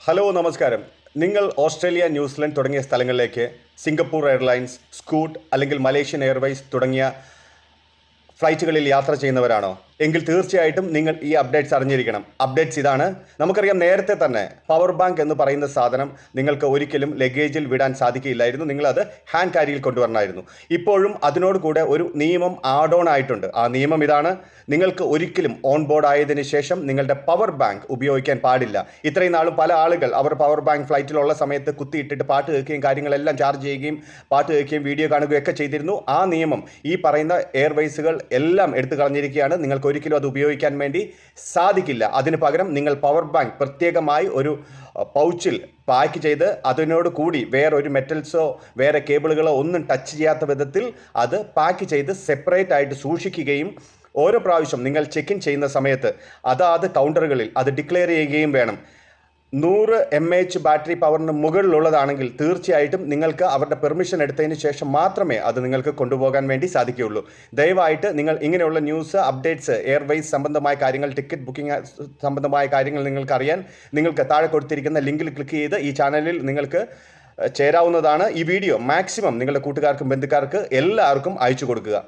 Hello നമസ്കാരം. നിങ്ങൾ Australia, New Zealand തുടങ്ങിയ സ്ഥലങ്ങളിലേക്ക് സിംഗപ്പൂർ എയർലൈൻസ്, സ്കൂട്ട് അല്ലെങ്കിൽ മലേഷ്യൻ എയർവേസ് തുടങ്ങിയ ഫ്ലൈറ്റുകളിൽ യാത്ര ചെയ്യുന്നവരാണോ? എങ്കിൽ തീർച്ചയായിട്ടും നിങ്ങൾ ഈ അപ്ഡേറ്റ്സ് അറിഞ്ഞിരിക്കണം. അപ്ഡേറ്റ്സ് ഇതാണ്. നമുക്കറിയാം, നേരത്തെ തന്നെ പവർ ബാങ്ക് എന്ന് പറയുന്ന സാധനം നിങ്ങൾക്ക് ഒരിക്കലും ലഗേജിൽ വിടാൻ സാധിക്കില്ലായിരുന്നു. നിങ്ങളത് ഹാൻഡ് ക്യാരിയിൽ കൊണ്ടുവരണമായിരുന്നു. ഇപ്പോഴും അതിനോട് കൂടെ ഒരു നിയമം ആഡ് ഓൺ ആയിട്ടുണ്ട്. ആ നിയമം ഇതാണ്: നിങ്ങൾക്ക് ഒരിക്കലും ഓൺ ബോർഡ് ആയതിനു ശേഷം നിങ്ങളുടെ പവർ ബാങ്ക് ഉപയോഗിക്കാൻ പാടില്ല. ഇത്രയും നാളും പല ആളുകൾ അവർ പവർ ബാങ്ക് ഫ്ലൈറ്റിലുള്ള സമയത്ത് കുത്തിയിട്ടിട്ട് പാട്ട് കേൾക്കുകയും കാര്യങ്ങളെല്ലാം ചാർജ് ചെയ്യുകയും പാട്ട് കേൾക്കുകയും വീഡിയോ കാണുകയൊക്കെ ചെയ്തിരുന്നു. ആ നിയമം ഈ പറയുന്ന എയർവേസുകൾ എല്ലാം എടുത്തു കളഞ്ഞിരിക്കുകയാണ്. നിങ്ങൾക്ക് ഒരിക്കലും അത് ഉപയോഗിക്കാൻ വേണ്ടി സാധിക്കില്ല. അതിന് പകരം നിങ്ങൾ പവർ ബാങ്ക് പ്രത്യേകമായി ഒരു പൗച്ചിൽ പാക്ക് ചെയ്ത് അതിനോട് കൂടി വേറൊരു മെറ്റൽസോ വേറെ കേബിളുകളോ ഒന്നും ടച്ച് ചെയ്യാത്ത വിധത്തിൽ അത് പാക്ക് ചെയ്ത് സെപ്പറേറ്റ് ആയിട്ട് സൂക്ഷിക്കുകയും ഓരോ പ്രാവശ്യം നിങ്ങൾ ചെക്ക് ഇൻ ചെയ്യുന്ന സമയത്ത് അതാത് കൗണ്ടറുകളിൽ അത് ഡിക്ലെയർ ചെയ്യുകയും വേണം. 100 mAh ബാറ്ററി പവറിന് മുകളിലുള്ളതാണെങ്കിൽ തീർച്ചയായിട്ടും നിങ്ങൾക്ക് അവരുടെ പെർമിഷൻ എടുത്തതിന് ശേഷം മാത്രമേ അത് നിങ്ങൾക്ക് കൊണ്ടുപോകാൻ വേണ്ടി സാധിക്കുകയുള്ളൂ. ദയവായിട്ട് നിങ്ങൾ ഇങ്ങനെയുള്ള ന്യൂസ് അപ്ഡേറ്റ്സ്, എയർവേസ് സംബന്ധമായ കാര്യങ്ങൾ, ടിക്കറ്റ് ബുക്കിംഗ് സംബന്ധമായ കാര്യങ്ങൾ നിങ്ങൾക്ക് താഴെ കൊടുത്തിരിക്കുന്ന ലിങ്കിൽ ക്ലിക്ക് ചെയ്ത് ഈ ചാനലിൽ നിങ്ങൾക്ക് ചേരാവുന്നതാണ്. ഈ വീഡിയോ മാക്സിമം നിങ്ങളുടെ കൂട്ടുകാർക്കും ബന്ധുക്കാർക്ക് എല്ലാവർക്കും അയച്ചു കൊടുക്കുക.